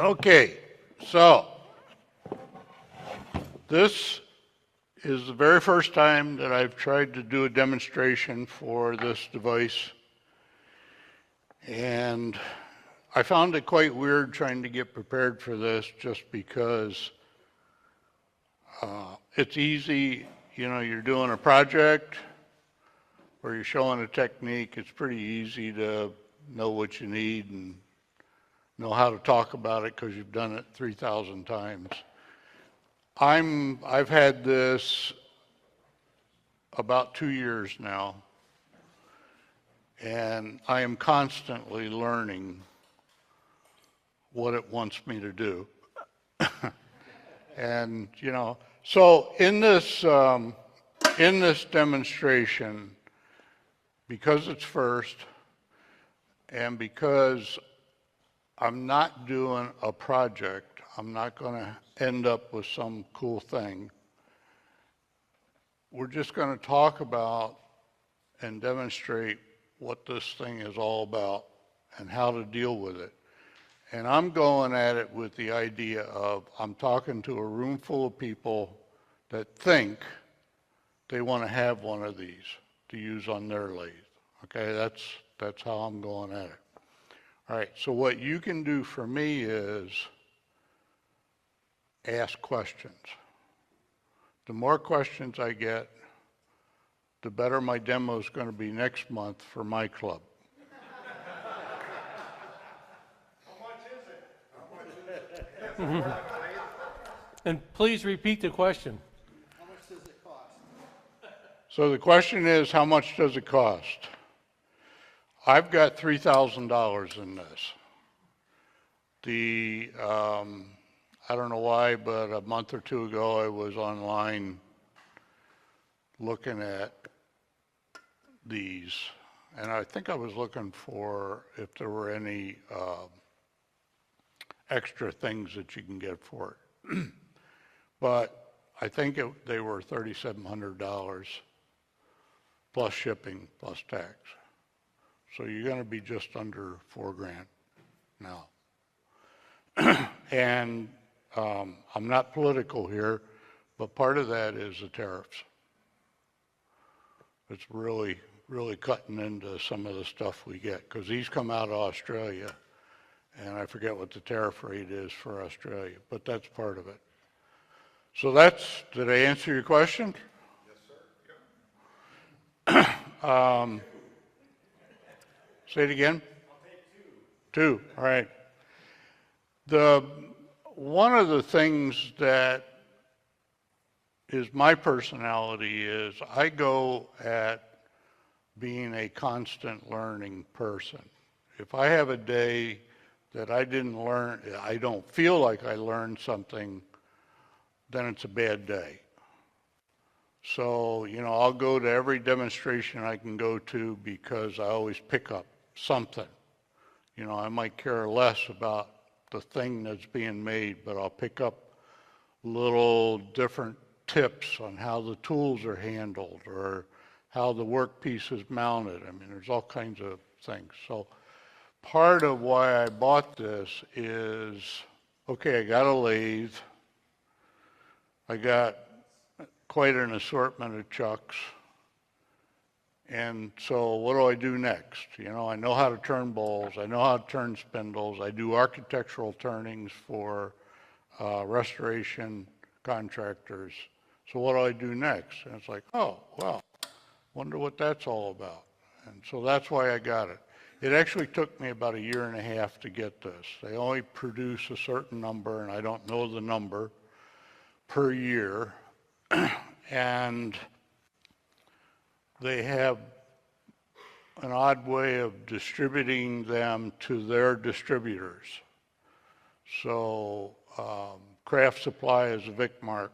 Okay, so this is the very first time that I've tried to do a demonstration for this device, and I found it quite weird trying to get prepared for this just because it's easy, you know, you're doing a project or you're showing a technique, it's pretty easy to know what you need and know how to talk about it because you've done it 3,000 times. I've had this about 2 years now, and I am constantly learning what it wants me to do. And, you know, so in this demonstration, because it's first, and because I'm not doing a project, I'm not going to end up with some cool thing. We're just going to talk about and demonstrate what this thing is all about and how to deal with it. And I'm going at it with the idea of I'm talking to a room full of people that think they want to have one of these to use on their lathe. Okay, that's how I'm going at it. All right, so what you can do for me is ask questions. The more questions I get, the better my demo is going to be next month for my club. How much is it? And please repeat the question. How much does it cost? So the question is, how much does it cost? I've got $3,000 in this. I don't know why, but a month or two ago I was online looking at these, and I think I was looking for if there were any extra things that you can get for it. But I think they were $3,700 plus shipping plus tax. So you're going to be just under $4,000 now. And I'm not political here, but part of that is the tariffs. It's really, really cutting into some of the stuff we get, because these come out of Australia, and I forget what the tariff rate is for Australia, but that's part of it. So did I answer your question? Yes, sir. Yeah. Say it again? I'll take two. 2, all right. One of the things that is my personality is I go at being a constant learning person. If I have a day that I didn't learn, I don't feel like I learned something, then it's a bad day. So, you know, I'll go to every demonstration I can go to because I always pick up something. You know, I might care less about the thing that's being made, but I'll pick up little different tips on how the tools are handled or how the workpiece is mounted. I mean, there's all kinds of things. So part of why I bought this is, okay, I got a lathe. I got quite an assortment of chucks. And so what do I do next? You know, I know how to turn bowls. I know how to turn spindles. I do architectural turnings for restoration contractors. So what do I do next? And it's like, oh, well, wonder what that's all about. And so that's why I got it. It actually took me about 1.5 years to get this. They only produce a certain number, and I don't know the number, per year. And they have an odd way of distributing them to their distributors. So Craft Supply is a Vicmarc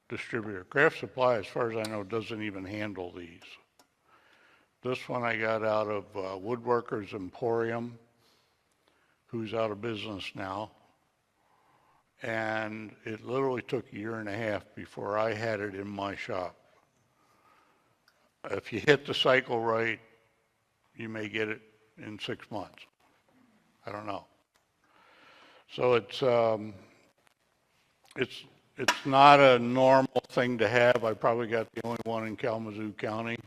distributor. Craft Supply, as far as I know, doesn't even handle these. This one I got out of Woodworkers Emporium, who's out of business now. And it literally took 1.5 years before I had it in my shop. If you hit the cycle right, you may get it in 6 months. I don't know. So it's not a normal thing to have. I probably got the only one in Kalamazoo County.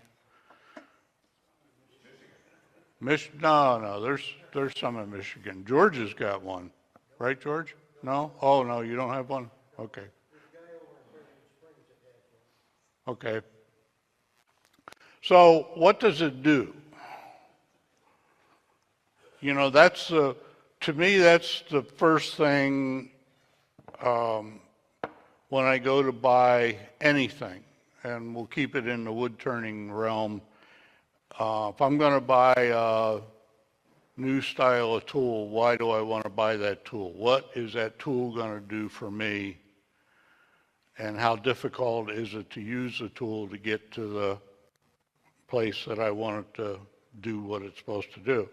No, there's some in Michigan. Georgia's got one, right, George? No? Oh, no, you don't have one? Okay. Okay. So what does it do? You know, to me, that's the first thing when I go to buy anything, and we'll keep it in the wood turning realm. If I'm going to buy a new style of tool, why do I want to buy that tool? What is that tool going to do for me? And how difficult is it to use the tool to get to the place that I want it to do what it's supposed to do?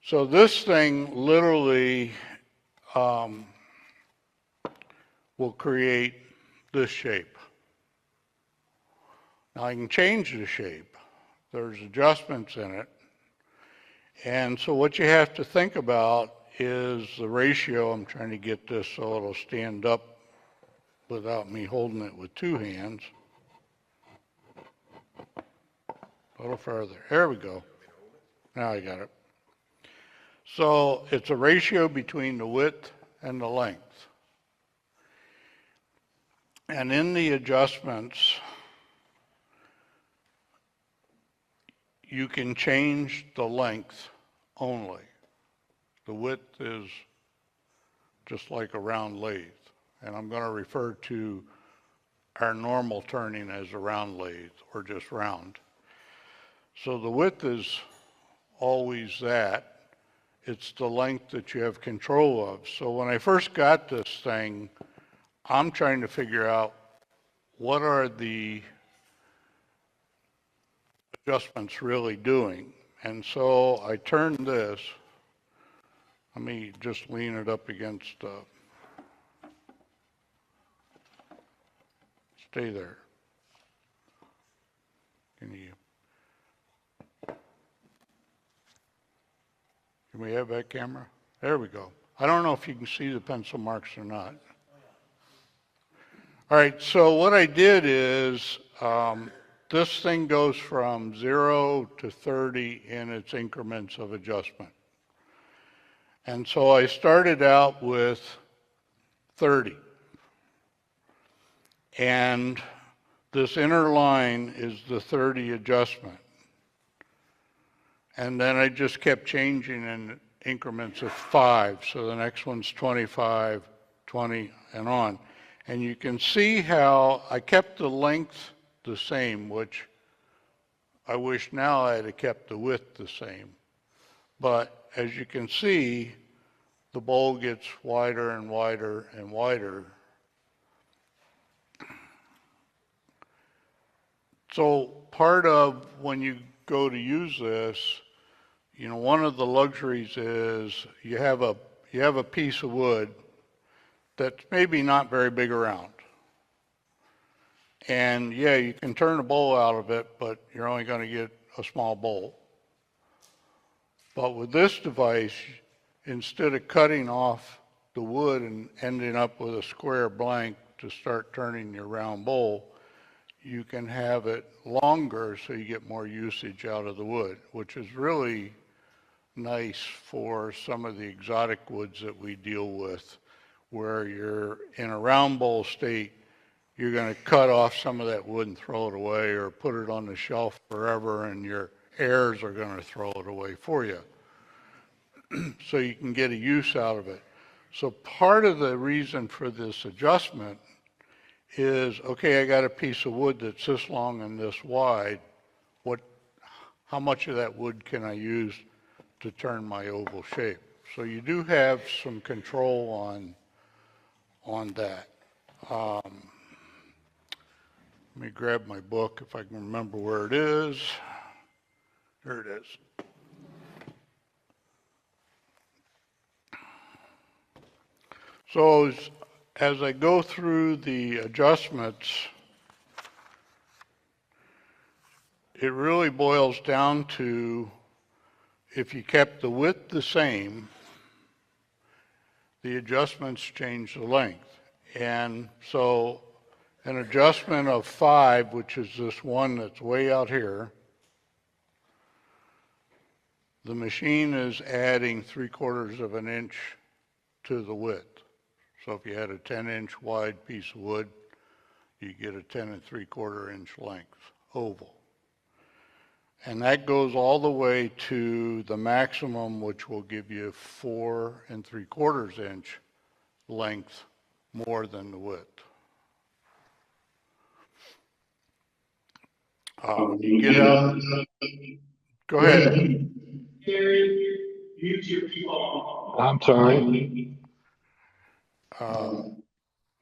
So this thing literally will create this shape. Now I can change the shape. There's adjustments in it. And so what you have to think about is the ratio. I'm trying to get this so it'll stand up without me holding it with two hands. A little further. There we go. Now I got it. So it's a ratio between the width and the length. And in the adjustments, you can change the length only. The width is just like a round lathe. And I'm going to refer to our normal turning as a round lathe or just round. So the width is always that. It's the length that you have control of. So when I first got this thing, I'm trying to figure out what are the adjustments really doing. And so I turned this. Let me just lean it up against, stay there. Can we have that camera? There we go. I don't know if you can see the pencil marks or not. All right, so what I did is this thing goes from 0 to 30 in its increments of adjustment. And so I started out with 30. And this inner line is the 30 adjustment. And then I just kept changing in increments of 5. So the next one's 25, 20, and on. And you can see how I kept the length the same, which I wish now I had kept the width the same. But as you can see, the bowl gets wider and wider and wider. So part of when you go to use this, you know, one of the luxuries is you have a piece of wood that's maybe not very big around. And yeah, you can turn a bowl out of it, but you're only going to get a small bowl. But with this device, instead of cutting off the wood and ending up with a square blank to start turning your round bowl, you can have it longer so you get more usage out of the wood, which is really nice for some of the exotic woods that we deal with, where you're in a round bowl state, you're going to cut off some of that wood and throw it away or put it on the shelf forever, and your heirs are going to throw it away for you. So you can get a use out of it. So part of the reason for this adjustment is, okay, I got a piece of wood that's this long and this wide. How much of that wood can I use to turn my oval shape? So you do have some control on that. Let me grab my book if I can remember where it is. Here it is. So as I go through the adjustments, it really boils down to, if you kept the width the same, the adjustments change the length. And so an adjustment of 5, which is this one that's way out here, the machine is adding 3/4 of an inch to the width. So if you had a 10-inch wide piece of wood, you get a 10 3/4 inch length oval. And that goes all the way to the maximum, which will give you 4 3/4 inch length more than the width. You get out, go ahead. I'm sorry.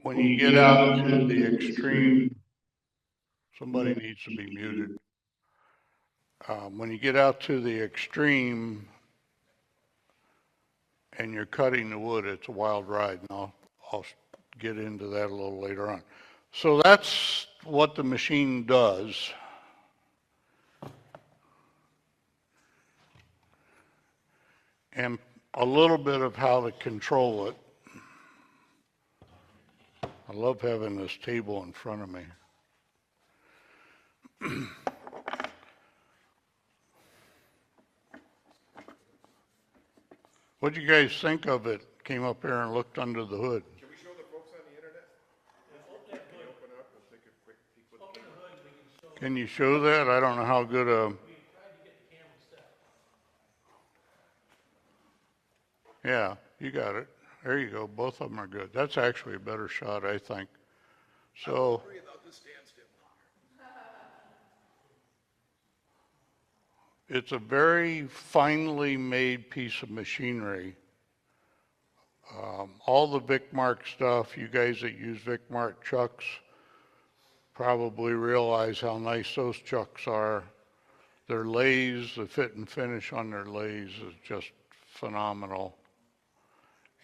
When you get out to the extreme, somebody needs to be muted. When you get out to the extreme and you're cutting the wood, it's a wild ride, and I'll get into that a little later on. So that's what the machine does. And a little bit of how to control it. I love having this table in front of me. What'd you guys think of it? Came up here and looked under the hood. Can we show the folks on the internet? Can we open up and take a quick peek with the camera? Can you show that? I don't know how good a... Yeah, you got it. There you go. Both of them are good. That's actually a better shot, I think. So, it's a very finely made piece of machinery. All the Vicmarc stuff, you guys that use Vicmarc chucks probably realize how nice those chucks are. Their lathes, the fit and finish on their lathes is just phenomenal.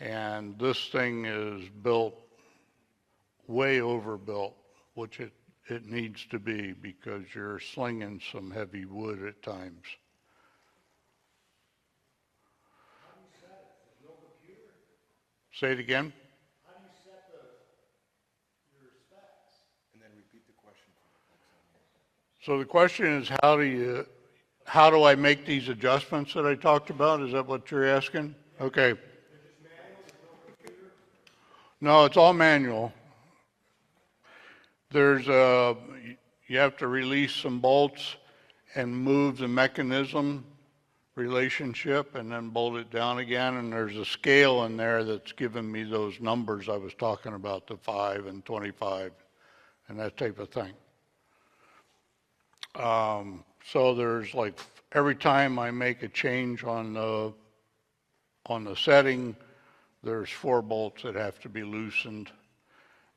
And this thing is built way overbuilt, which it needs to be because you're slinging some heavy wood at times. How do you set it? There's no computer? Say it again? How do you set your specs? And then repeat the question for the folks on the internet. So the question is, how do I make these adjustments that I talked about? Is that what you're asking? Okay. No, it's all manual. You have to release some bolts and move the mechanism relationship and then bolt it down again. And there's a scale in there that's giving me those numbers I was talking about, the 5 and 25 and that type of thing. So there's like, every time I make a change on the setting, there's 4 bolts that have to be loosened.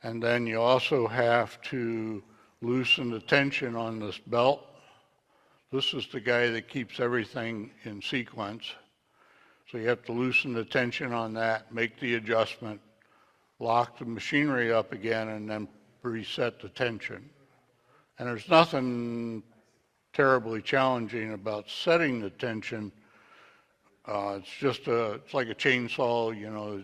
And then you also have to loosen the tension on this belt. This is the guy that keeps everything in sequence. So you have to loosen the tension on that, make the adjustment, lock the machinery up again, and then reset the tension. And there's nothing terribly challenging about setting the tension. It's like a chainsaw, you know,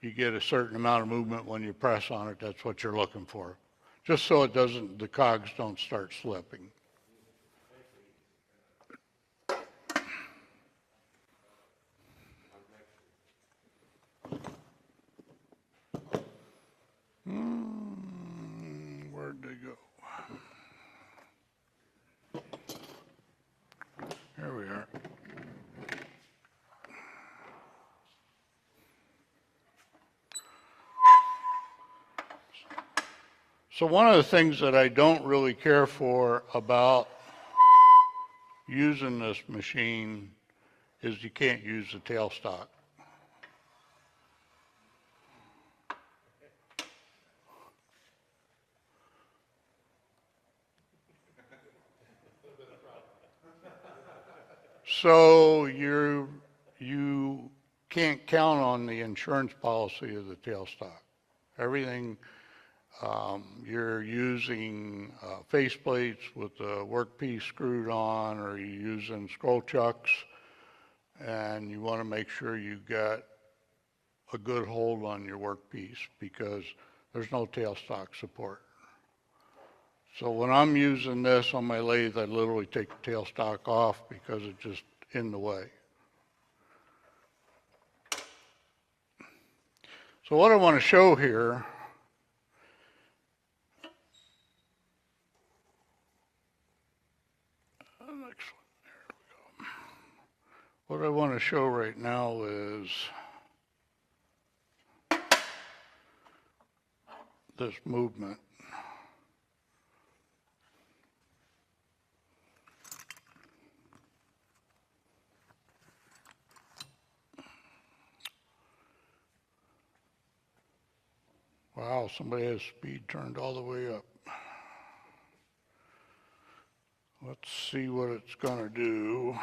you get a certain amount of movement when you press on it, that's what you're looking for. Just so the cogs don't start slipping. Where'd they go? Here we are. So one of the things that I don't really care for about using this machine is you can't use the tailstock. So you can't count on the insurance policy of the tailstock. Everything, you're using faceplates with the workpiece screwed on, or you're using scroll chucks, and you want to make sure you've got a good hold on your workpiece because there's no tailstock support. So when I'm using this on my lathe, I literally take the tailstock off because it's just in the way. So what I want to show here, what I want to show right now is this movement. Wow, somebody has speed turned all the way up. Let's see what it's going to do.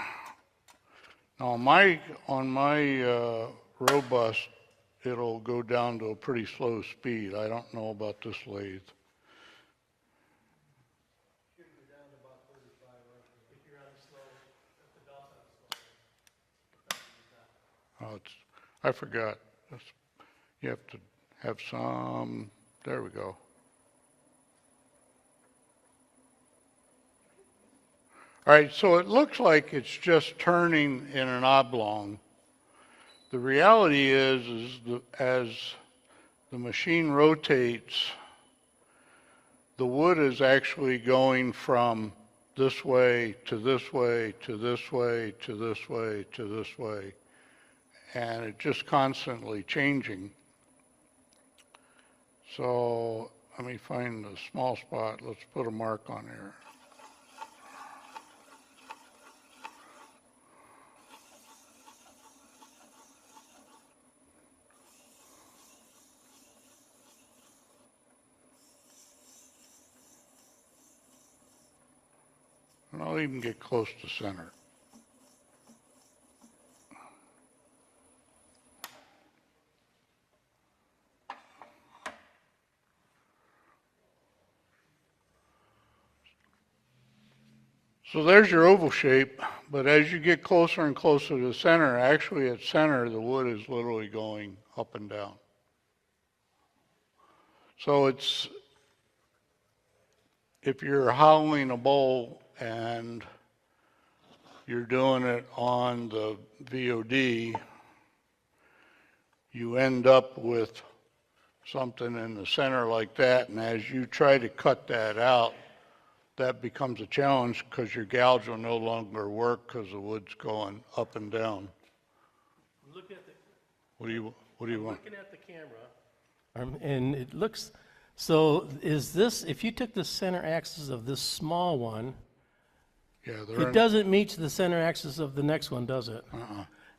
Now on my robust, it'll go down to a pretty slow speed. I don't know about this lathe. Oh, I forgot. You have to have some, there we go. All right, so it looks like it's just turning in an oblong. The reality is as the machine rotates, the wood is actually going from this way to this way to this way to this way to this way, and it's just constantly changing. So let me find the small spot. Let's put a mark on there. And I'll even get close to center. So there's your oval shape, but as you get closer and closer to the center, actually at center, the wood is literally going up and down. So it's, if you're hollowing a bowl and you're doing it on the VOD, you end up with something in the center like that, and as you try to cut that out, that becomes a challenge because your gouge will no longer work because the wood's going up and down. Look at the, What do you want? looking at the camera, and it looks, so is this, if you took the center axis of this small one, Yeah, it doesn't meet the center axis of the next one, does it?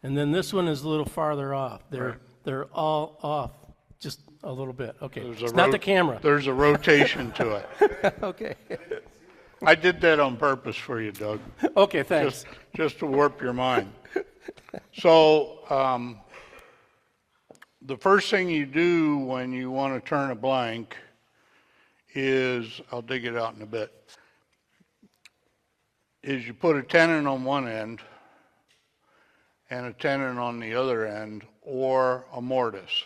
And then this one is a little farther off. They're all off just a little bit. Okay, it's not the camera. There's a rotation to it. Okay. I did that on purpose for you, Doug. Okay, thanks. Just to warp your mind. So the first thing you do when you want to turn a blank is, I'll dig it out in a bit, is you put a tenon on one end and a tenon on the other end, or a mortise.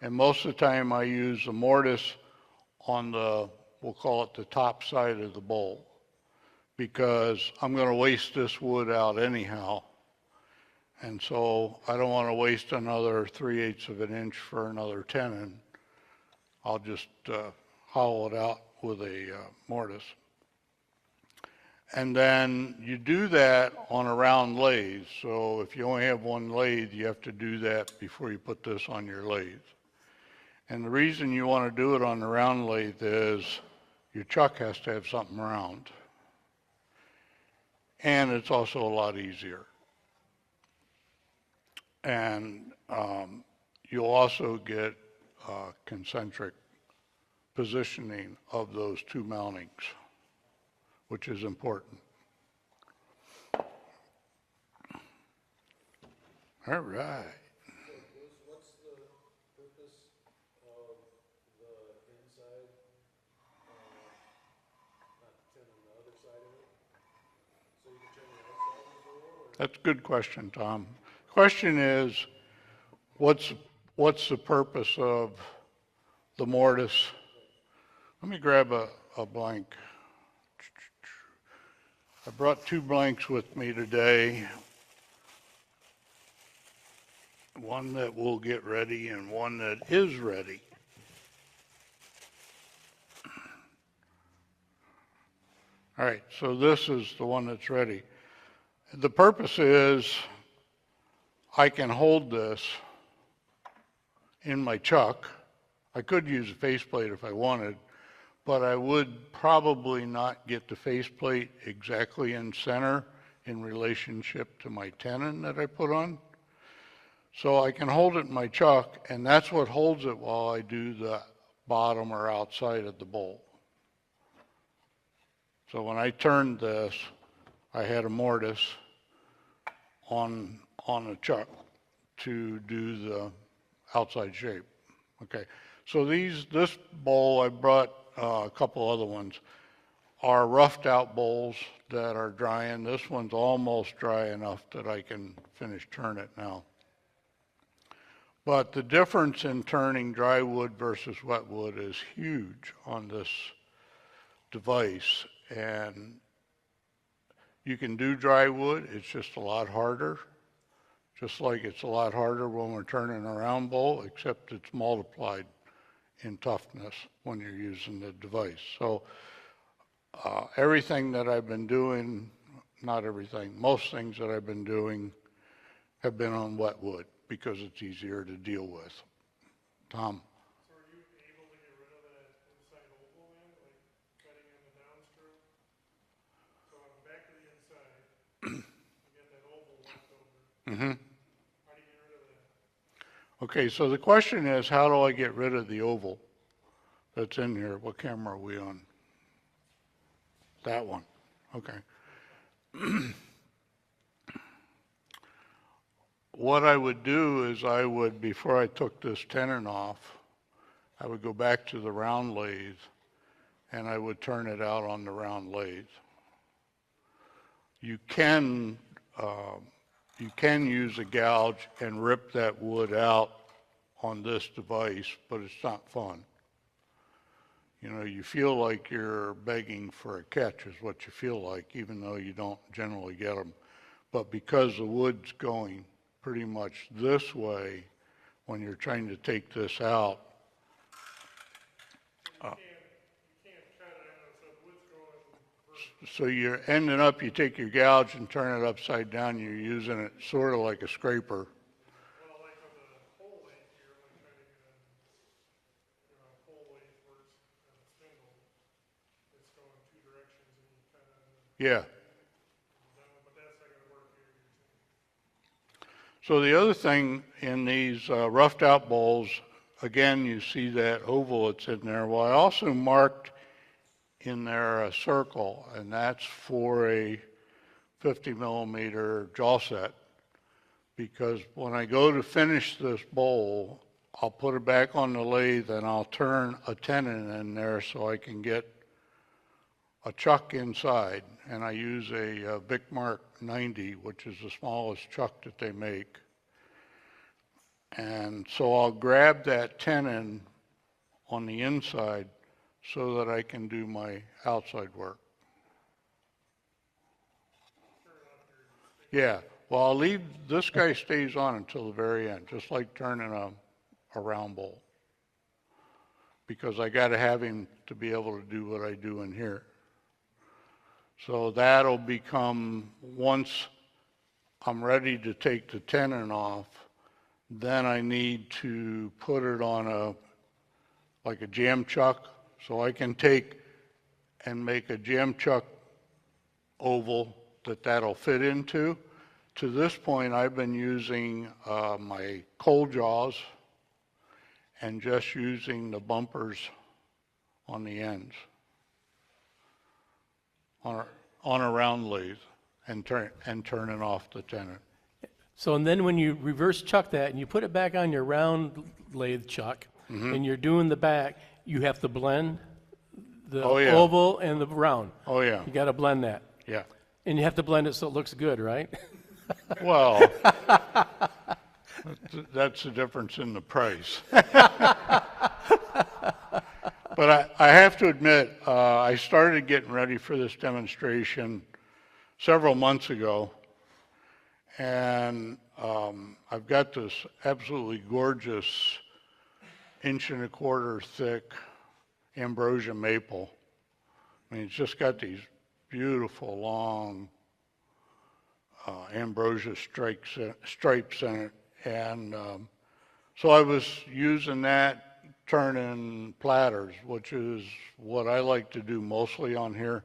And most of the time I use a mortise on the, we'll call it the top side of the bowl, because I'm going to waste this wood out anyhow. And so I don't want to waste another 3/8 of an inch for another tenon. I'll just hollow it out with a mortise. And then you do that on a round lathe. So if you only have one lathe, you have to do that before you put this on your lathe. And the reason you want to do it on the round lathe is your chuck has to have something round. And it's also a lot easier. And you'll also get concentric positioning of those two mountings, which is important. All right. What's the purpose of the inside, not turning the other side of it? So you can turn the outside of the door, or? That's a good question, Tom. Question is, what's what's the purpose of the mortise? Let me grab a blank. I brought 2 blanks with me today. One that will get ready and one that is ready. All right, so this is the one that's ready. The purpose is I can hold this in my chuck. I could use a faceplate if I wanted, but I would probably not get the faceplate exactly in center in relationship to my tenon that I put on. So I can hold it in my chuck, and that's what holds it while I do the bottom or outside of the bowl. So when I turned this, I had a mortise on a chuck to do the outside shape. Okay, so this bowl, I brought a couple other ones, are roughed out bowls that are drying. This one's almost dry enough that I can finish turn it now. But the difference in turning dry wood versus wet wood is huge on this device. And you can do dry wood, it's just a lot harder. Just like it's a lot harder when we're turning a round bowl, except it's multiplied in toughness when you're using the device. So everything that I've been doing, not everything, most things that I've been doing have been on wet wood because it's easier to deal with. Tom? So are you able to get rid of that inside oval then, like cutting in the downstroke? So on the back of the inside, you get that oval left over. Mm-hmm. How do you get rid of that? Okay, so the question is, how do I get rid of the oval that's in here? What camera are we on? That one. Okay. What I would do is I would, before I took this tenon off, I would go back to the round lathe and I would turn it out on the round lathe. You can use a gouge and rip that wood out on this device, but it's not fun. You know, you feel like you're begging for a catch is what you feel like, even though you don't generally get them. But because the wood's going pretty much this way, when you're trying to take this out, You can't cut it, I know, so the wood's going so you're ending up, you take your gouge and turn it upside down, you're using it sort of like a scraper. well, like on the pole length here, when I'm trying to get a pole length works on a spindle, it's going 2 directions and you cut on the Yeah. down, but that's not gonna work here, you're saying. So the other thing in these roughed out bowls, again, you see that oval that's in there. Well, I also marked in there a circle, and that's for a 50 millimeter jaw set, because when I go to finish this bowl, I'll put it back on the lathe and I'll turn a tenon in there so I can get a chuck inside, and I use a Vicmarc 90, which is the smallest chuck that they make. And so I'll grab that tenon on the inside so that I can do my outside work. Yeah, well, I'll leave, this guy stays on until the very end, just like turning a round bowl. Because I got to have him to be able to do what I do in here. So that'll become, once I'm ready to take the tenon off, then I need to put it on like a jam chuck, so I can take and make a jam chuck oval that'll fit into. To this point, I've been using my cold jaws and just using the bumpers on the ends on a round lathe and turning off the tenon. So, and then when you reverse chuck that and you put it back on your round lathe chuck, and you're doing the back, you have to blend the Oh, yeah. oval and the round. Oh, yeah, You got to blend that. yeah. And you have to blend it so it looks good, right? Well, That's the difference in the price. But I have to admit, I started getting ready for this demonstration several months ago, and I've got this absolutely gorgeous 1.25 inch thick ambrosia maple. I mean, it's just got these beautiful long ambrosia stripes in it, and so I was using that turning platters, which is what I like to do mostly on here.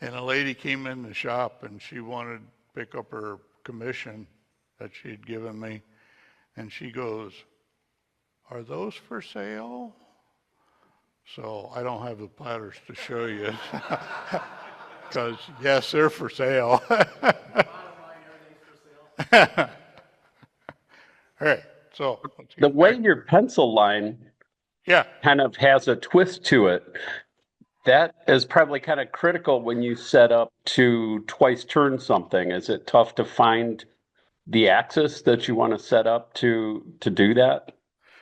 And a lady came in the shop and she wanted to pick up her commission that she had given me. And she goes, "Are those for sale?" So I don't have the platters to show you. Because, yes, they're for sale. All right, so let's The get way back. your pencil line Yeah, kind of has a twist to it, that is probably kind of critical when you set up to twice turn something. Is it tough to find the axis that you want to set up to do that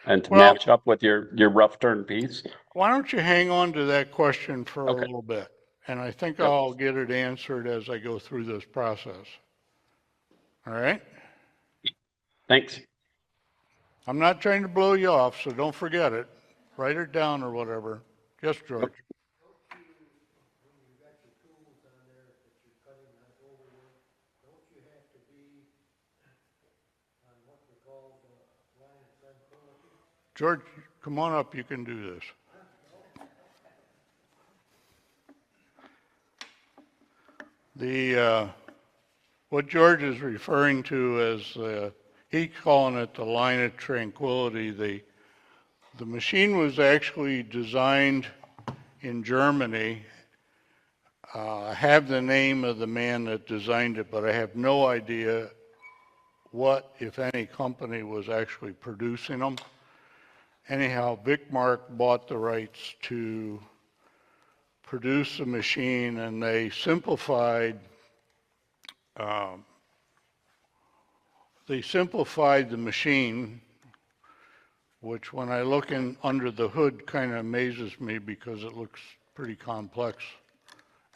and to well, match up with your rough turn piece? why don't you hang on to that question for a Okay. little bit? And I think Yep. I'll get it answered as I go through this process. All right? Thanks. I'm not trying to blow you off, so don't forget it. Write it down or whatever. Yes, George. George, come on up. You can do this. What George is referring to as he's calling it the line of tranquility. The machine was actually designed in Germany. I have the name of the man that designed it, but I have no idea what, if any, company was actually producing them. Anyhow, Vicmarc bought the rights to produce a machine, and they simplified the machine, which when I look in under the hood kind of amazes me because it looks pretty complex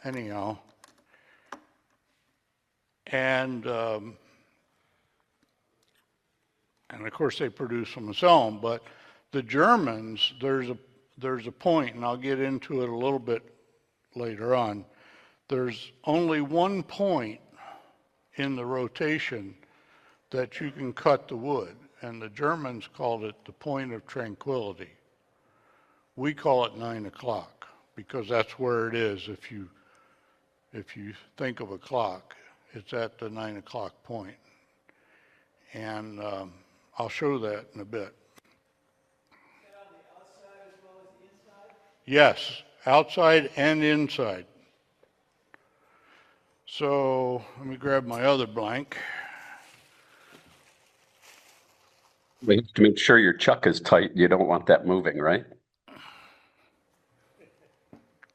anyhow. And of course they produce them and sell them, but the Germans, there's a point, and I'll get into it a little bit later on. There's only one point in the rotation that you can cut the wood, and the Germans called it the point of tranquility. We call it 9 o'clock because that's where it is. If you think of a clock, it's at the 9 o'clock point. And I'll show that in a bit. Yes, outside and inside. So let me grab my other blank. We have to make sure your chuck is tight. You don't want that moving, right?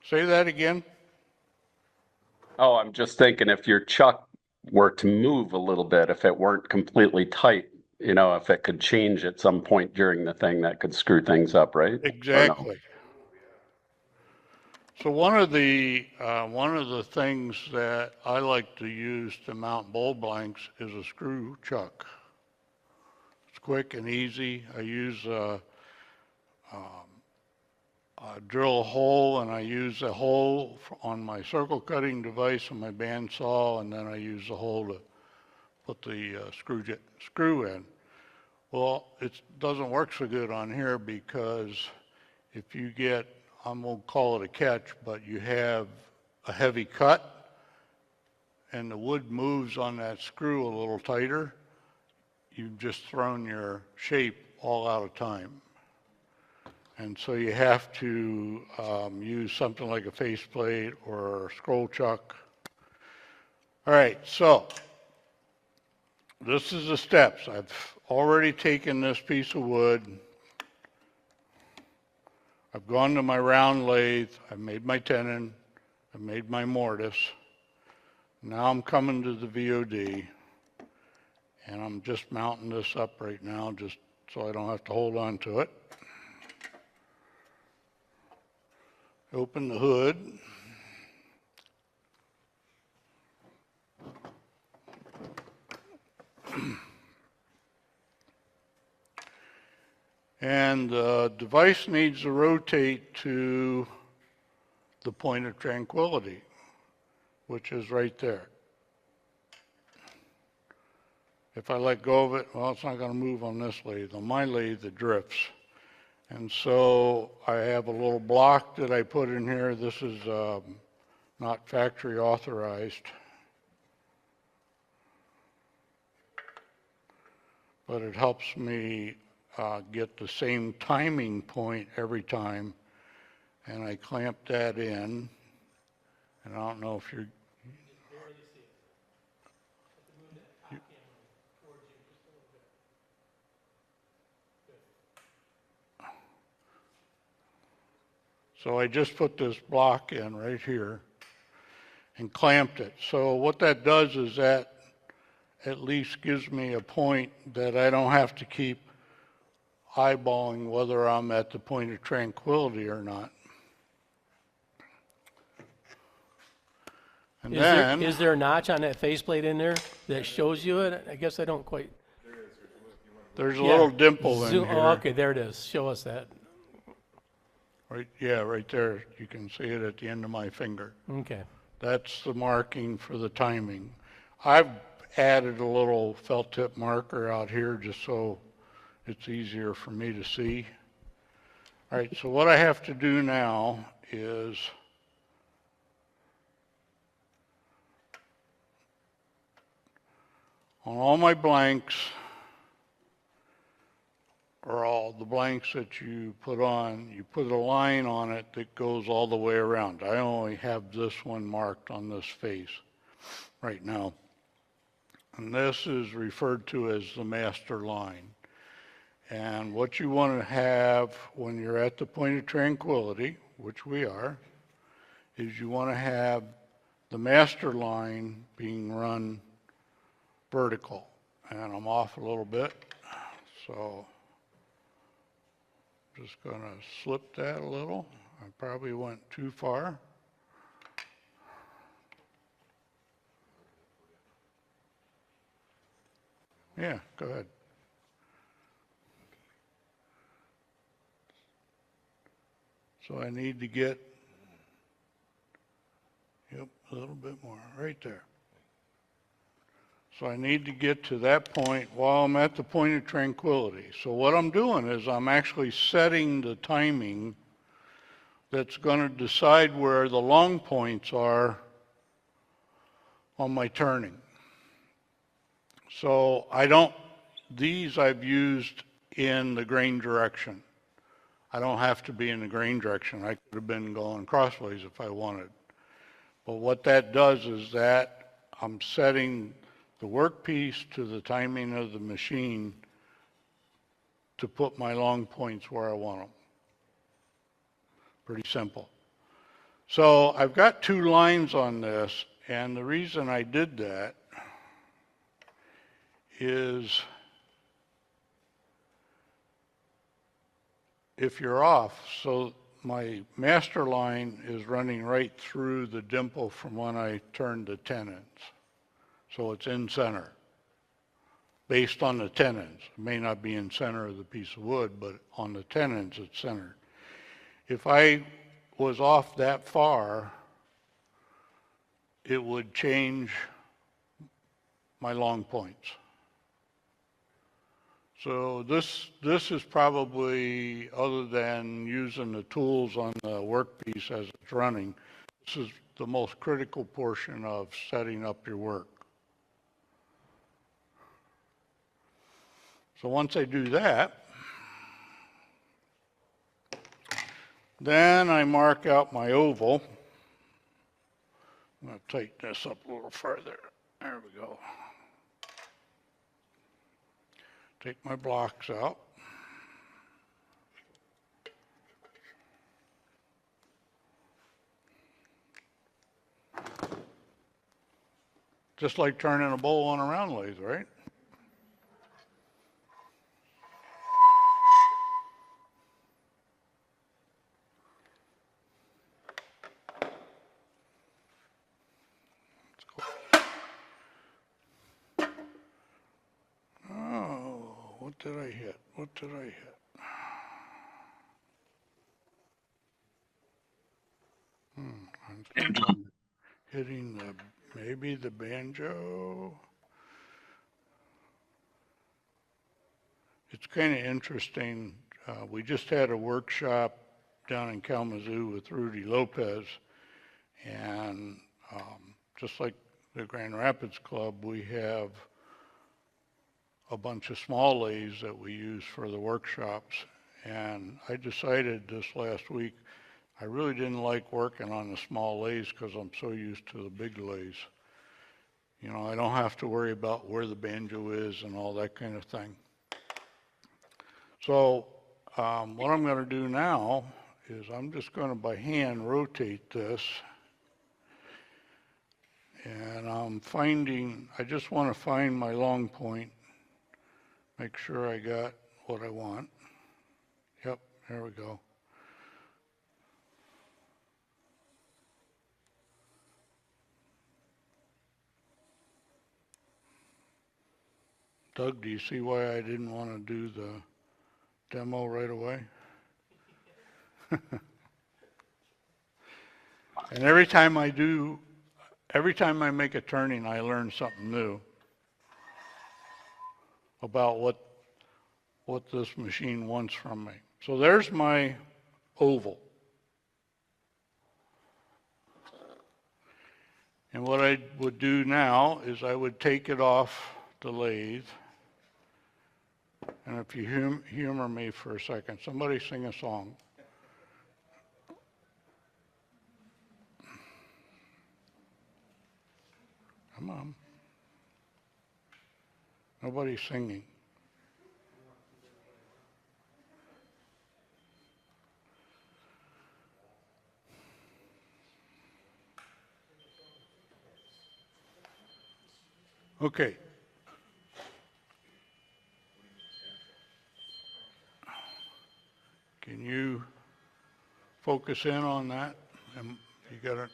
Say that again. Oh, I'm just thinking if your chuck were to move a little bit, if it weren't completely tight, if it could change at some point during the thing, that could screw things up, right? Exactly. So one of the things that I like to use to mount bowl blanks is a screw chuck. It's quick and easy. I use drill a hole, and I use a hole on my circle cutting device on my bandsaw, and then I use the hole to put the screw in. Well, it doesn't work so good on here because if you get, I won't call it a catch, but you have a heavy cut and the wood moves on that screw a little tighter, you've just thrown your shape all out of time. And so you have to use something like a faceplate or a scroll chuck. All right, so this is the steps. I've already taken this piece of wood. I've gone to my round lathe. I've made my tenon. I've made my mortise. Now I'm coming to the VOD. And I'm just mounting this up right now just so I don't have to hold on to it. Open the hood. And the device needs to rotate to the point of tranquility, which is right there. If I let go of it, well, it's not going to move on this lathe. On my lathe, it drifts. And so I have a little block that I put in here. This is not factory authorized, but it helps me get the same timing point every time. And I clamp that in. And I don't know if you're... So I just put this block in right here and clamped it. So what that does is that at least gives me a point that I don't have to keep eyeballing whether I'm at the point of tranquility or not. And then, Is there a notch on that faceplate in there that shows you it? I guess I don't quite. there's a little dimple in Zoom, here. oh, okay, there it is. Show us that. Right, yeah, right there. You can see it at the end of my finger. Okay. That's the marking for the timing. I've added a little felt tip marker out here just so it's easier for me to see. All right, so what I have to do now is on all my blanks, or all the blanks that you put on, you put a line on it that goes all the way around. I only have this one marked on this face right now. And this is referred to as the master line. And what you want to have when you're at the point of tranquility, which we are, is you want to have the master line being run vertical. And I'm off a little bit, so just going to slip that a little. I probably went too far. Yeah, go ahead. So I need to get, yep, a little bit more, right there. So I need to get to that point while I'm at the point of tranquility. So what I'm doing is I'm actually setting the timing that's going to decide where the long points are on my turning. So these I've used in the grain direction. I don't have to be in the grain direction. I could have been going crossways if I wanted. But what that does is that I'm setting the workpiece to the timing of the machine to put my long points where I want them. Pretty simple. So I've got two lines on this, and the reason I did that is if you're off, so my master line is running right through the dimple from when I turned the tenons. So it's in center, based on the tenons. It may not be in center of the piece of wood, but on the tenons it's centered. If I was off that far, it would change my long points. So this is probably, other than using the tools on the workpiece as it's running, this is the most critical portion of setting up your work. So once I do that, then I mark out my oval. I'm going to tighten this up a little further. There we go. Take my blocks out. Just like turning a bowl on a round lathe, right? What did I hit? What did I hit? I'm hitting maybe the banjo. It's kind of interesting. We just had a workshop down in Kalamazoo with Rudy Lopez, and just like the Grand Rapids Club, we have a bunch of small lathes that we use for the workshops. And I decided this last week I really didn't like working on the small lathes because I'm so used to the big lathes. You know, I don't have to worry about where the banjo is and all that kind of thing. So what I'm going to do now is I'm just going to by hand rotate this. And I just want to find my long point, make sure I got what I want. Yep, there we go. Doug, do you see why I didn't want to do the demo right away? And every time I make a turning, I learn something new about what this machine wants from me. So there's my oval. And what I would do now is I would take it off the lathe. And if you humor me for a second, somebody sing a song. Come on. Nobody's singing. Okay. Can you focus in on that? And you got it.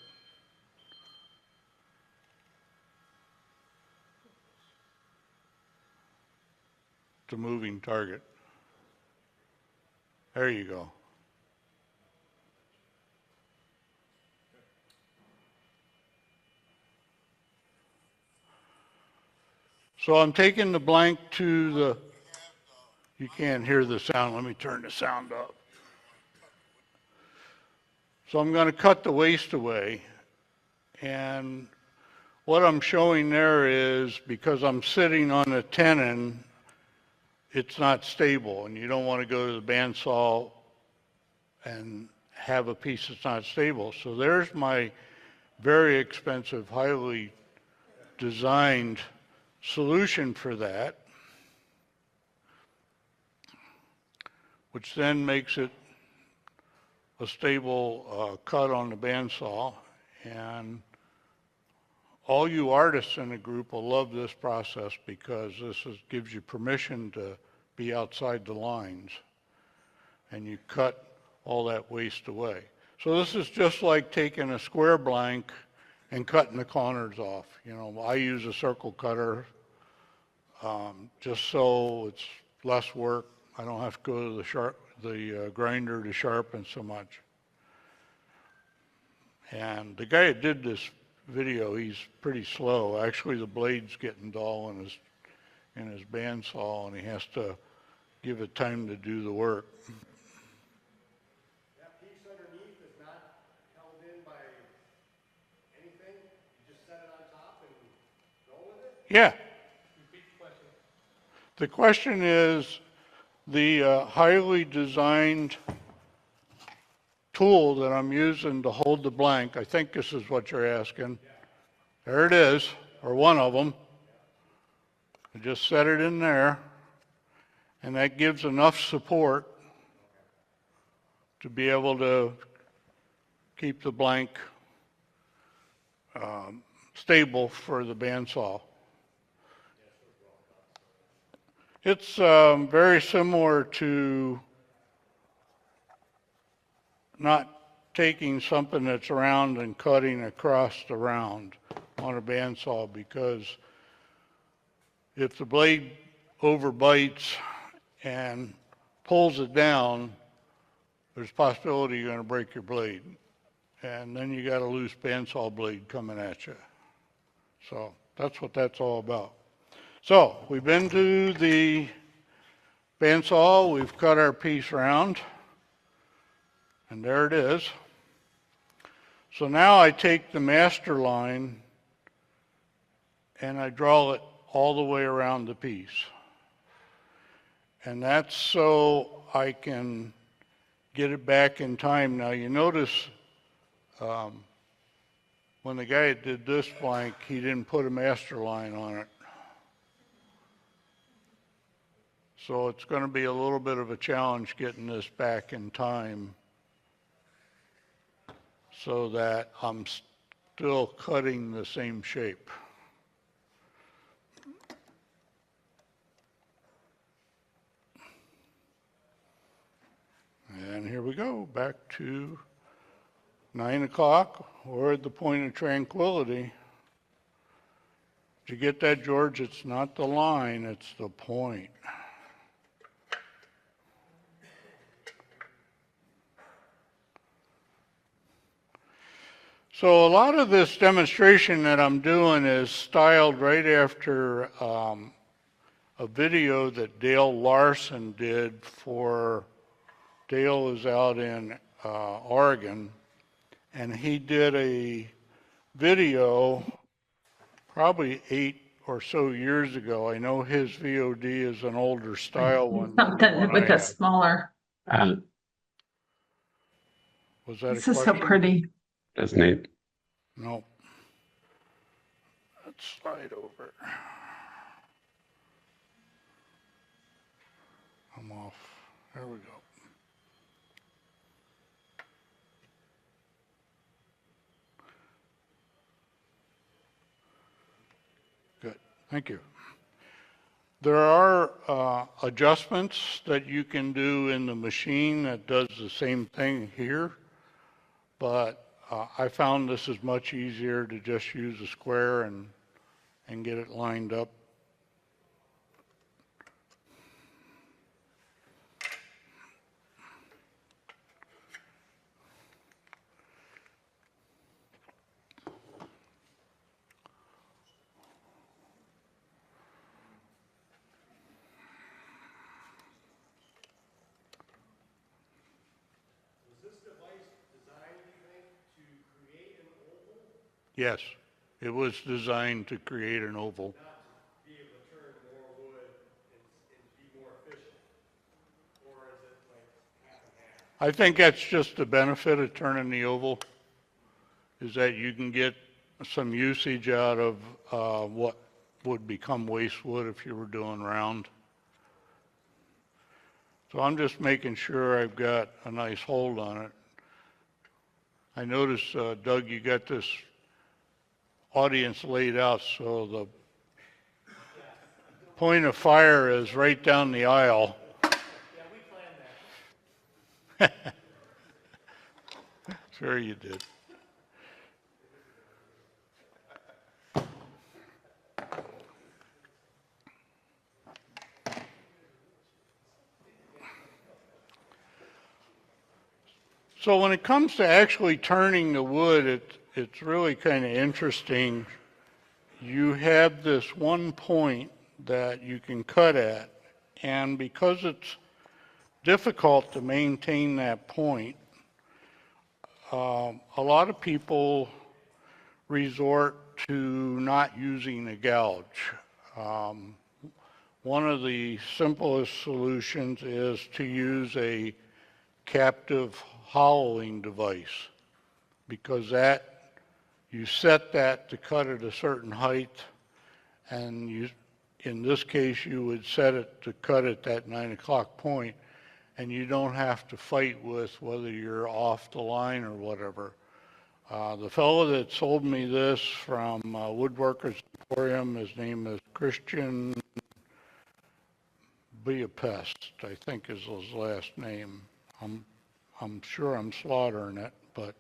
The moving target. There you go. So I'm taking the blank to the, you can't hear the sound. Let me turn the sound up. So I'm going to cut the waste away. And what I'm showing there is because I'm sitting on a tenon, it's not stable, and you don't want to go to the bandsaw and have a piece that's not stable. So there's my very expensive, highly designed solution for that, which then makes it a stable cut on the bandsaw. And all you artists in the group will love this process because gives you permission to be outside the lines, and you cut all that waste away. So this is just like taking a square blank and cutting the corners off. You know, I use a circle cutter just so it's less work. I don't have to go to the grinder to sharpen so much. And the guy that did this video, he's pretty slow. Actually, the blade's getting dull in his bandsaw, and he has to give it time to do the work. That piece underneath is not held in by anything? You just set it on top and go with it? Yeah. The question is the highly designed tool that I'm using to hold the blank. I think this is what you're asking. There it is, or one of them. I just set it in there, and that gives enough support to be able to keep the blank stable for the bandsaw. It's very similar to not taking something that's round and cutting across the round on a bandsaw, because if the blade overbites and pulls it down, there's a possibility you're going to break your blade. And then you got a loose bandsaw blade coming at you. So that's what that's all about. So we've been to the bandsaw, we've cut our piece round, and there it is. So now I take the master line and I draw it all the way around the piece. And that's so I can get it back in time. Now you notice when the guy did this blank, he didn't put a master line on it. So it's going to be a little bit of a challenge getting this back in time so that I'm still cutting the same shape. And here we go, back to 9 o'clock. We're at the point of tranquility. Did you get that, George? It's not the line, it's the point. So a lot of this demonstration that I'm doing is styled right after a video that Dale Larson did for, Dale is out in Oregon, and he did a video probably 8 or so years ago. I know his VOD is an older style one. Something with a smaller. Uh, Was that This a is so question? pretty. that's neat. No. Let's slide over. I'm off. There we go. Good. Thank you. There are adjustments that you can do in the machine that does the same thing here, but I found this is much easier to just use a square and get it lined up. Yes, it was designed to create an oval. Be able to turn more wood and be more efficient? Or is it like half and half? I think that's just the benefit of turning the oval, is that you can get some usage out of what would become waste wood if you were doing round. So I'm just making sure I've got a nice hold on it. I noticed, Doug, you got this audience laid out so the point of fire is right down the aisle. Yeah, we planned that. Sure you did. So when it comes to actually turning the wood, it's really kind of interesting. You have this one point that you can cut at, and because it's difficult to maintain that point, a lot of people resort to not using a gouge. One of the simplest solutions is to use a captive hollowing device, because that, you set that to cut at a certain height, and you, in this case, you would set it to cut at that 9 o'clock point, and you don't have to fight with whether you're off the line or whatever. The fellow that sold me this from Woodworkers Emporium, his name is Christian Budapest, I think is his last name. I'm sure I'm slaughtering it, but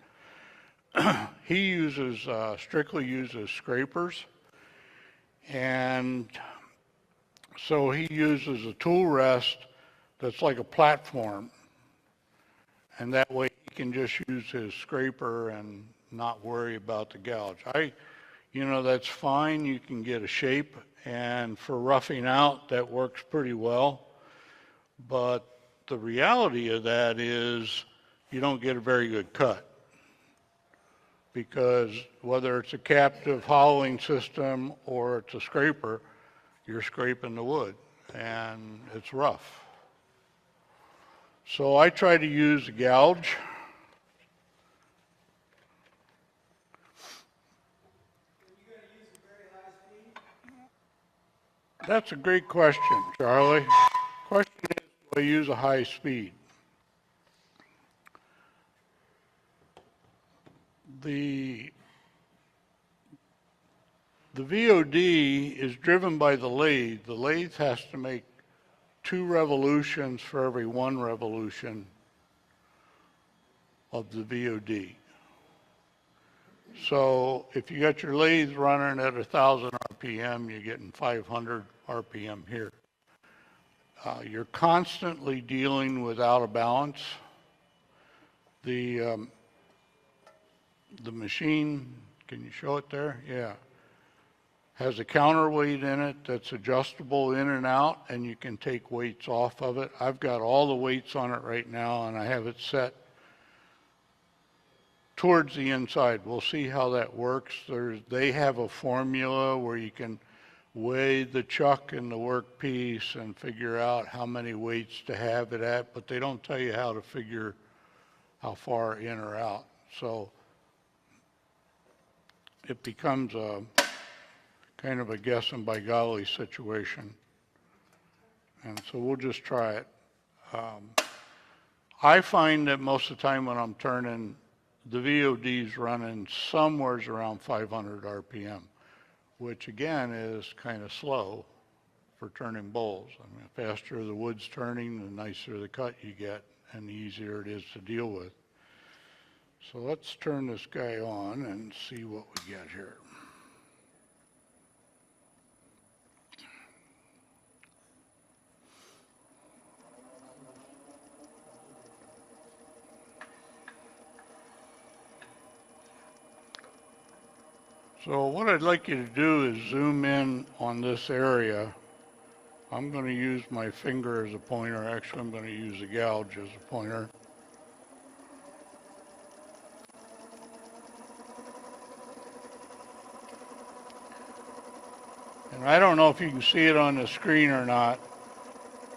he uses, strictly uses scrapers. And so he uses a tool rest that's like a platform. And that way he can just use his scraper and not worry about the gouge. That's fine. You can get a shape, and for roughing out, that works pretty well. But the reality of that is you don't get a very good cut, because whether it's a captive hollowing system or it's a scraper, you're scraping the wood, and it's rough. So I try to use a gouge. That's a great question, Charlie. Question is, do I use a high speed? The VOD is driven by the lathe. The lathe has to make 2 revolutions for every 1 revolution of the VOD. So if you got your lathe running at 1,000 RPM, you're getting 500 RPM here. You're constantly dealing with out of balance. The machine, can you show it there? Yeah. Has a counterweight in it that's adjustable in and out, and you can take weights off of it. I've got all the weights on it right now, and I have it set towards the inside. We'll see how that works. They have a formula where you can weigh the chuck and the workpiece and figure out how many weights to have it at, but they don't tell you how to figure how far in or out. So it becomes a kind of a guessing by golly situation. And so we'll just try it. I find that most of the time when I'm turning, the VOD's running somewhere around 500 RPM, which again is kind of slow for turning bowls. I mean, the faster the wood's turning, the nicer the cut you get, and the easier it is to deal with. So let's turn this guy on and see what we get here. So what I'd like you to do is zoom in on this area. I'm going to use my finger as a pointer. Actually, I'm going to use a gouge as a pointer. And I don't know if you can see it on the screen or not,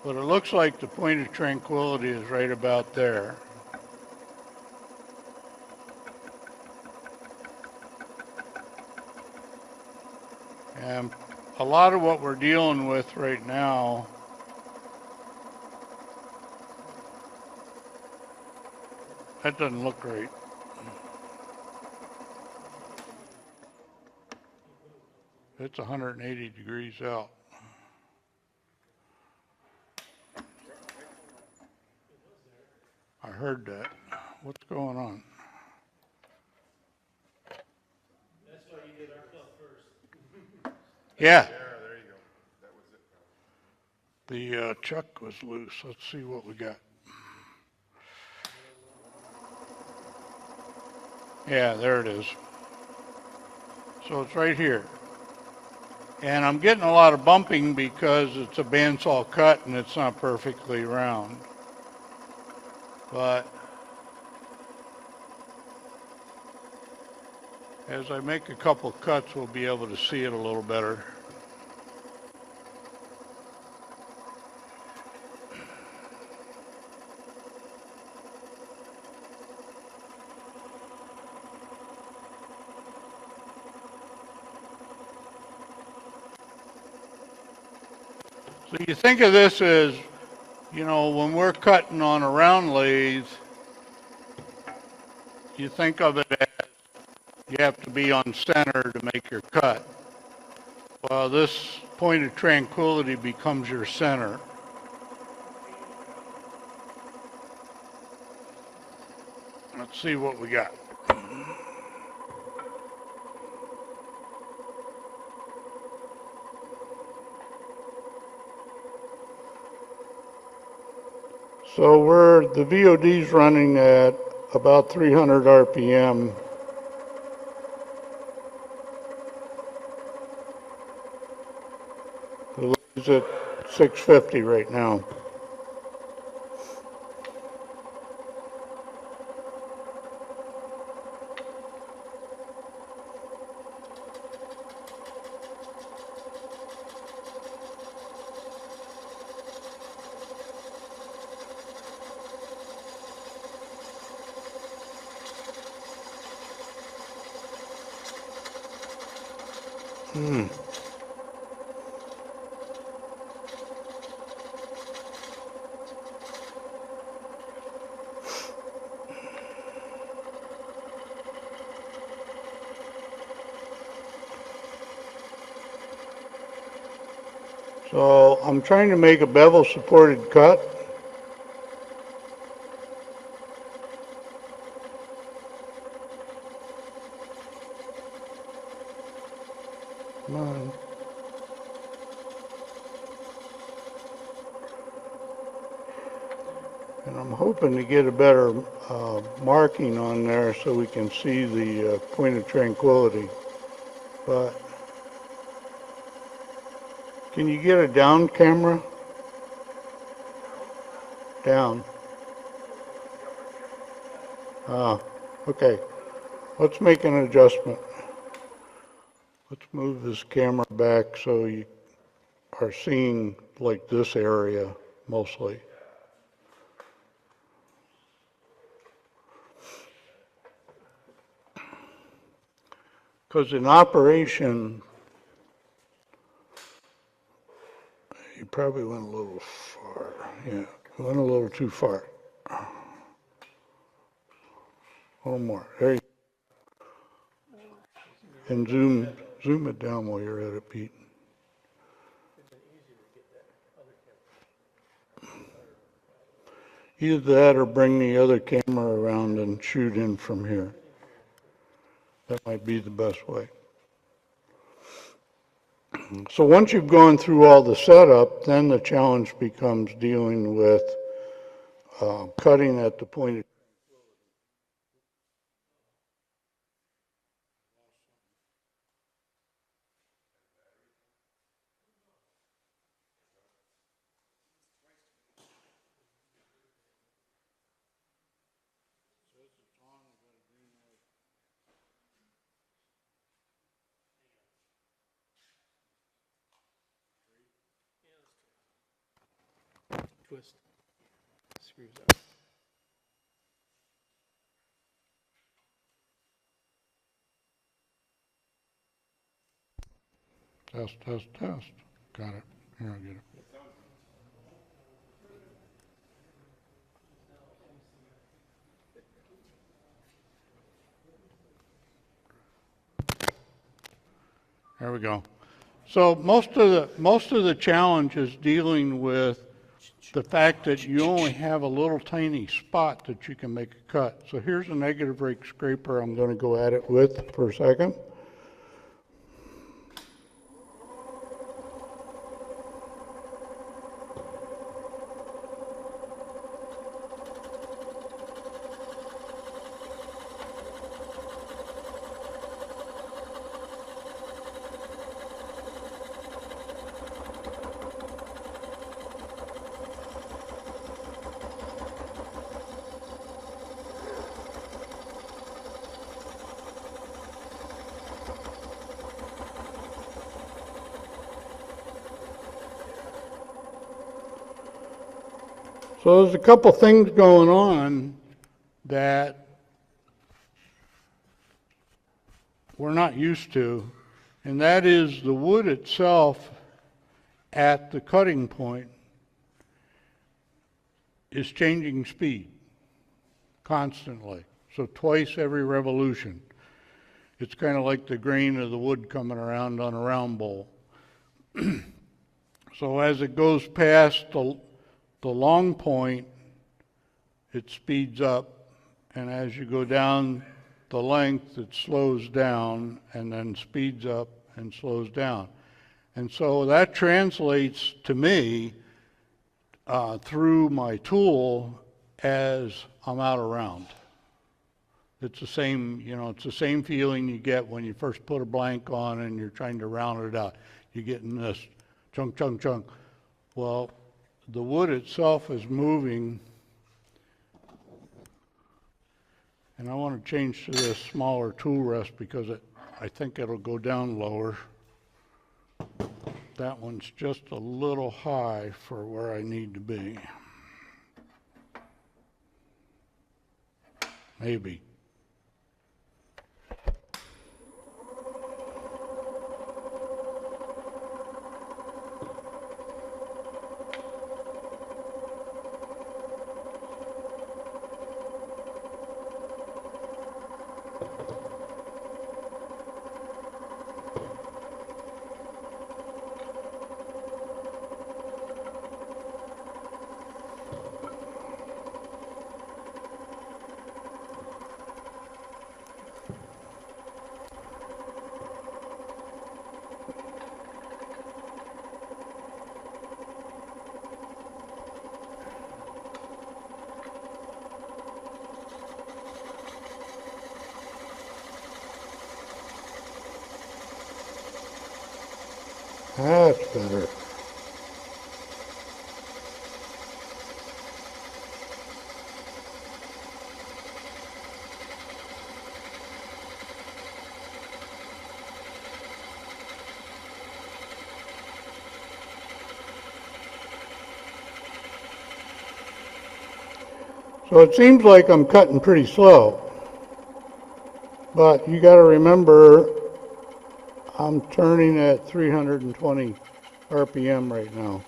but it looks like the point of tranquility is right about there. And a lot of what we're dealing with right now that doesn't look right. It's 180 degrees out. I heard that. What's going on? That's why you did our club first. Yeah. There you go. That was it. The chuck was loose. Let's see what we got. Yeah, there it is. So it's right here. And I'm getting a lot of bumping because it's a bandsaw cut and it's not perfectly round. But as I make a couple cuts, we'll be able to see it a little better. So you think of this as, when we're cutting on a round lathe, you think of it as you have to be on center to make your cut. Well, this point of tranquility becomes your center. Let's see what we got. So the VOD's running at about 300 RPM. The lead's at 650 right now. So I'm trying to make a bevel supported cut. Come on. And I'm hoping to get a better marking on there so we can see the point of tranquility. But can you get a down camera? Down. Ah, okay. Let's make an adjustment. Let's move this camera back so you are seeing like this area mostly. Because in operation, you probably went a little far. Yeah, you went a little too far. A little more. There you go. And zoom it down while you're at it, Pete. Either that or bring the other camera around and shoot in from here. That might be the best way. So once you've gone through all the setup, then the challenge becomes dealing with cutting at the point of Twist. Screws out. test, test, test. Got it. Here, I get it. There we go. So most of the challenge is dealing with the fact that you only have a little tiny spot that you can make a cut. So here's a negative rake scraper I'm going to go at it with for a second. So there's a couple things going on that we're not used to, and that is the wood itself at the cutting point is changing speed constantly. So twice every revolution. It's kind of like the grain of the wood coming around on a round bowl. So as it goes past the long point, it speeds up, and as you go down the length, it slows down and then speeds up and slows down. And so that translates to me through my tool as I'm out around. It's the same, it's the same feeling you get when you first put a blank on and you're trying to round it out. You're getting this chunk, chunk, chunk. Well, the wood itself is moving, and I want to change to this smaller tool rest because I think it'll go down lower. That one's just a little high for where I need to be. Maybe. That's better. So it seems like I'm cutting pretty slow, but you got to remember I'm turning at 320 RPM right now.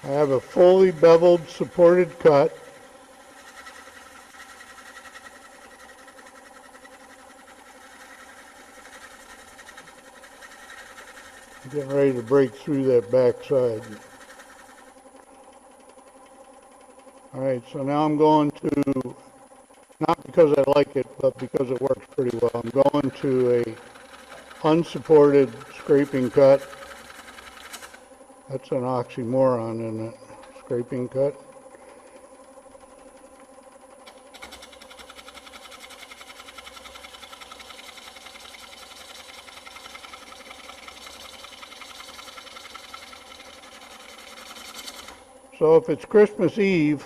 I have a fully beveled supported cut. I'm getting ready to break through that back side. Alright, so now I'm going to, not because I like it, but because it works pretty well, I'm going to a unsupported scraping cut. That's an oxymoron, isn't it? Scraping cut. So if it's Christmas Eve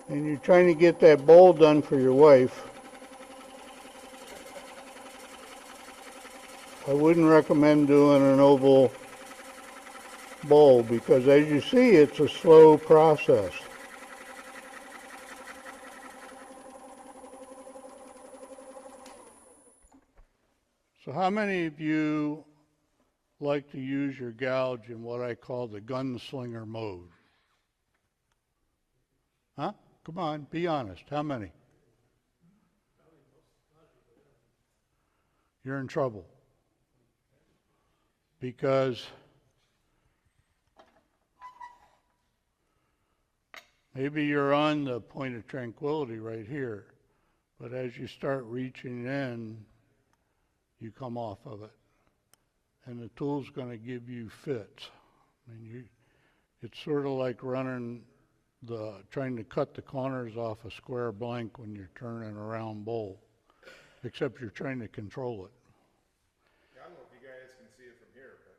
and you're trying to get that bowl done for your wife, I wouldn't recommend doing an oval bowl because as you see, it's a slow process. So how many of you like to use your gouge in what I call the gunslinger mode? Huh? Come on, be honest. How many? You're in trouble. Because maybe you're on the point of tranquility right here, but as you start reaching in, you come off of it. And the tool's going to give you fits. I mean, it's sort of like trying to cut the corners off a square blank when you're turning a round bowl, except you're trying to control it. I don't know if you guys can see it from here, but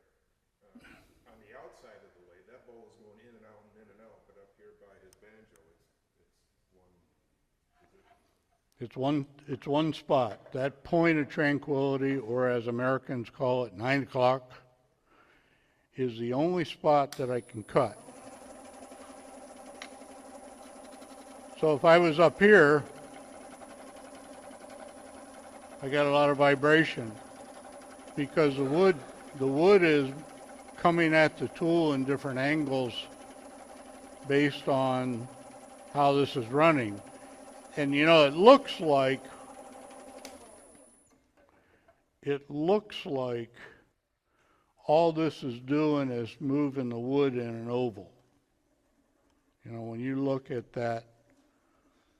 on the outside of the lathe, that bowl is going in and out and in and out, but up here by his banjo, It's one spot. That point of tranquility, or as Americans call it, 9 o'clock, is the only spot that I can cut. So if I was up here, I got a lot of vibration because the wood is coming at the tool in different angles based on how this is running. And it looks like all this is doing is moving the wood in an oval. When you look at that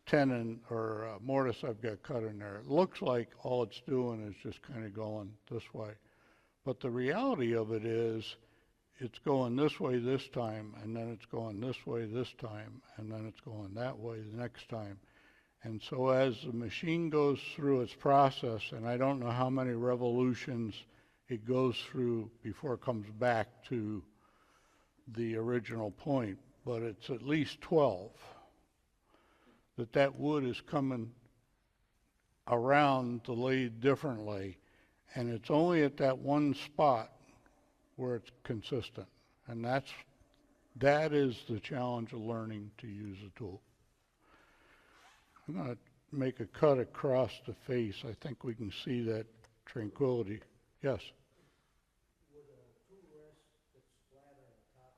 tenon or mortise I've got cut in there. It looks like all it's doing is just kind of going this way. But the reality of it is it's going this way this time, and then it's going this way this time, and then it's going that way the next time. And so as the machine goes through its process, and I don't know how many revolutions it goes through before it comes back to the original point, but it's at least 12, that wood is coming around the lathe differently, and it's only at that one spot where it's consistent. And that is the challenge of learning to use a tool. I'm going to make a cut across the face. I think we can see that tranquility. Yes? Would a tool rest that's flat on the top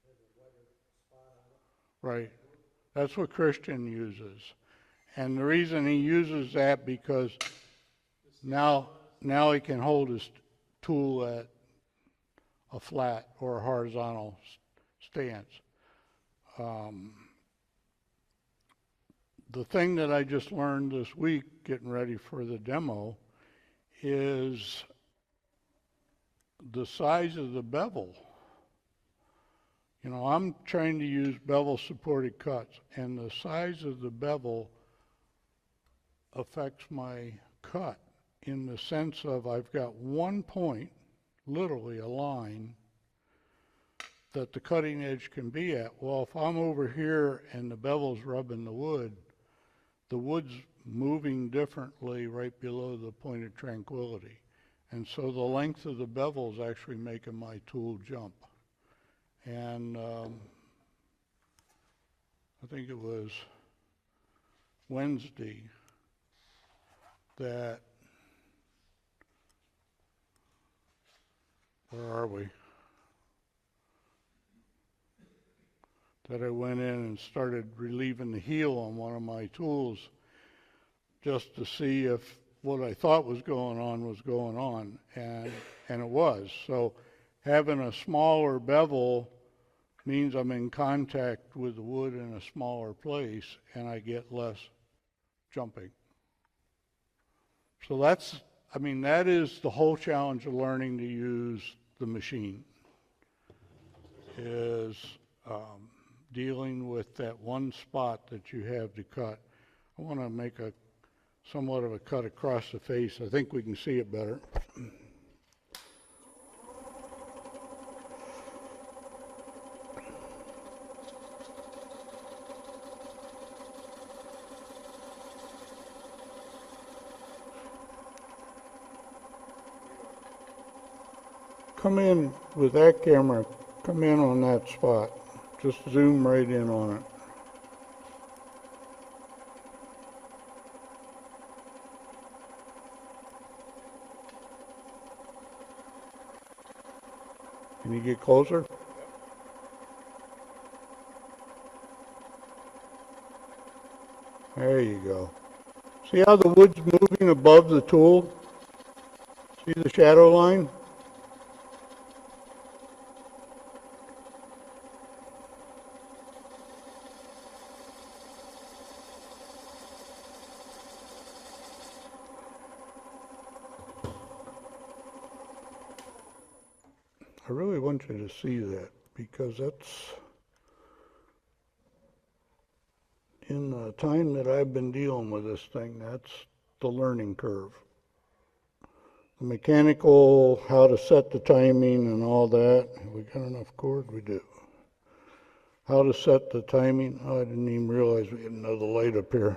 have a wider spot on it? Right. That's what Christian uses. And the reason he uses that because now he can hold his tool at a flat or a horizontal stance. The thing that I just learned this week, getting ready for the demo, is the size of the bevel. You know, I'm trying to use bevel supported cuts, and the size of the bevel affects my cut in the sense of I've got one point, literally a line, that the cutting edge can be at. Well, if I'm over here and the bevel's rubbing the wood's moving differently right below the point of tranquility. And so the length of the bevel is actually making my tool jump. And I think it was Wednesday that, where are we? That I went in and started relieving the heel on one of my tools just to see if what I thought was going on, and it was. So having a smaller bevel means I'm in contact with the wood in a smaller place, and I get less jumping. So that is the whole challenge of learning to use the machine, is dealing with that one spot that you have to cut. I want to make somewhat of a cut across the face. I think we can see it better. Come in with that camera, come in on that spot. Just zoom right in on it. Can you get closer? There you go. See how the wood's moving above the tool? See the shadow line? I really want you to see that, because that's, in the time that I've been dealing with this thing, that's the learning curve. The mechanical, how to set the timing and all that. We got enough cord? We do. How to set the timing. Oh, I didn't even realize we had another light up here.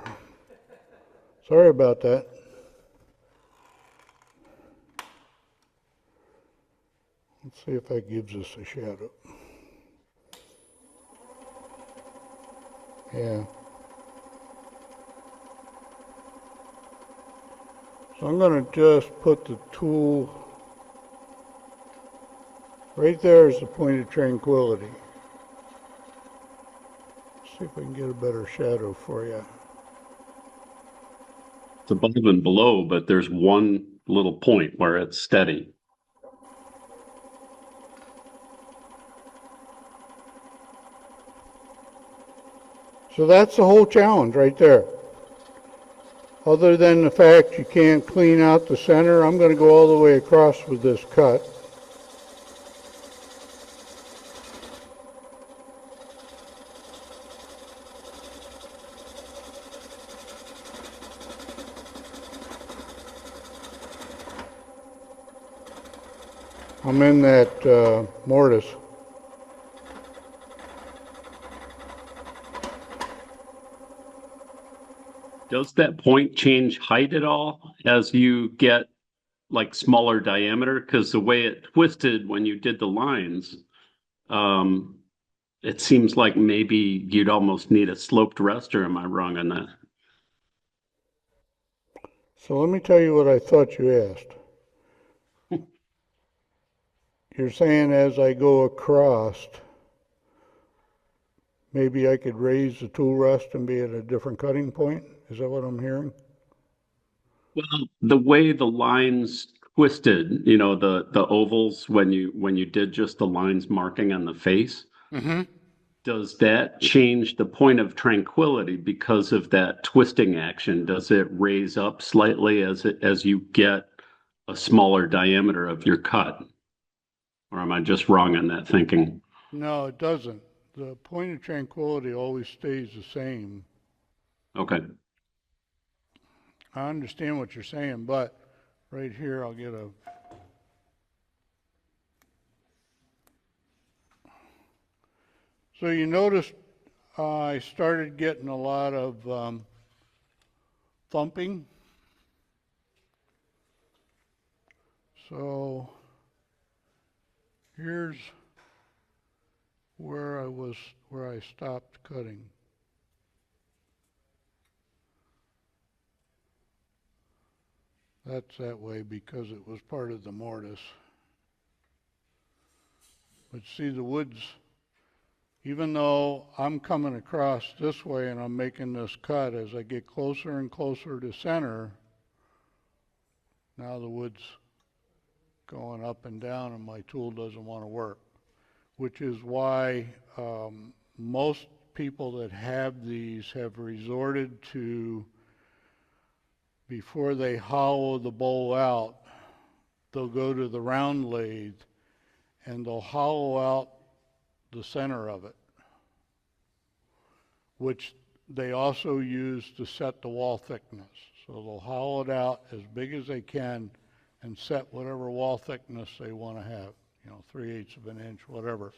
Sorry about that. Let's see if that gives us a shadow. Yeah. So I'm going to just put the tool right there is the point of tranquility. See if I can get a better shadow for you. It's above and below, but there's one little point where it's steady. So that's the whole challenge right there. Other than the fact you can't clean out the center, I'm going to go all the way across with this cut. I'm in that mortise. Does that point change height at all as you get like smaller diameter? Because the way it twisted when you did the lines, um, it seems like maybe you'd almost need a sloped rest, or am I wrong on that? So let me tell you what I thought you asked. You're saying as I go across, maybe I could raise the tool rest and be at a different cutting point? Is that what I'm hearing? Well, the way the lines twisted, the ovals when you did just the lines marking on the face, Mm-hmm. does that change the point of tranquility because of that twisting action? Does it raise up slightly as you get a smaller diameter of your cut? Or am I just wrong on that thinking? No, it doesn't. The point of tranquility always stays the same. Okay. I understand what you're saying, but right here I'll get a... So you notice I started getting a lot of thumping. So here's where I stopped cutting. That's that way because it was part of the mortise. But see, the woods, even though I'm coming across this way and I'm making this cut, as I get closer and closer to center, now the wood's going up and down and my tool doesn't want to work, which is why most people that have these have resorted to, before they hollow the bowl out, they'll go to the round lathe and they'll hollow out the center of it, which they also use to set the wall thickness. So they'll hollow it out as big as they can and set whatever wall thickness they want to have, 3/8 of an inch, whatever.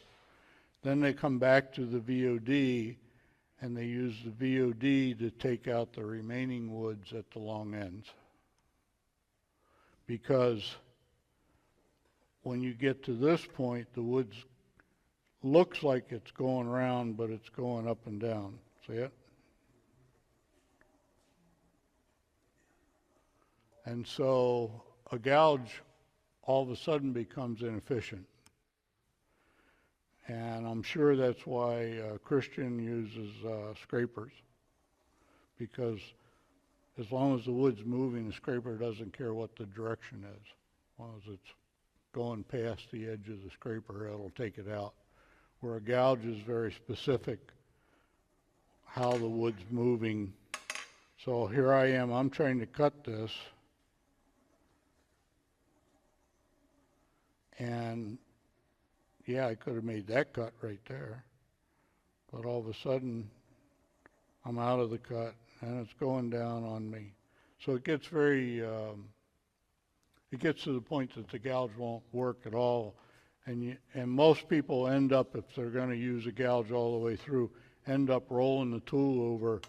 Then they come back to the VOD and they use the VOD to take out the remaining woods at the long ends. Because when you get to this point, the woods looks like it's going round, but it's going up and down. See it? And so a gouge all of a sudden becomes inefficient. And I'm sure that's why Christian uses scrapers, because as long as the wood's moving, the scraper doesn't care what the direction is. As long as it's going past the edge of the scraper, it'll take it out. Where a gouge is very specific how the wood's moving. So here I am, I'm trying to cut this, and yeah, I could have made that cut right there, but all of a sudden I'm out of the cut and it's going down on me. So it gets it gets to the point that the gouge won't work at all. And most people end up, if they're going to use a gouge all the way through, end up rolling the tool over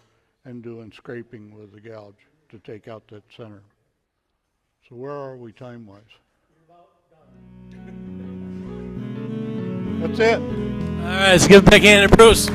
and doing scraping with the gouge to take out that center. So where are we time-wise? That's it. All right, let's give it back in to Bruce.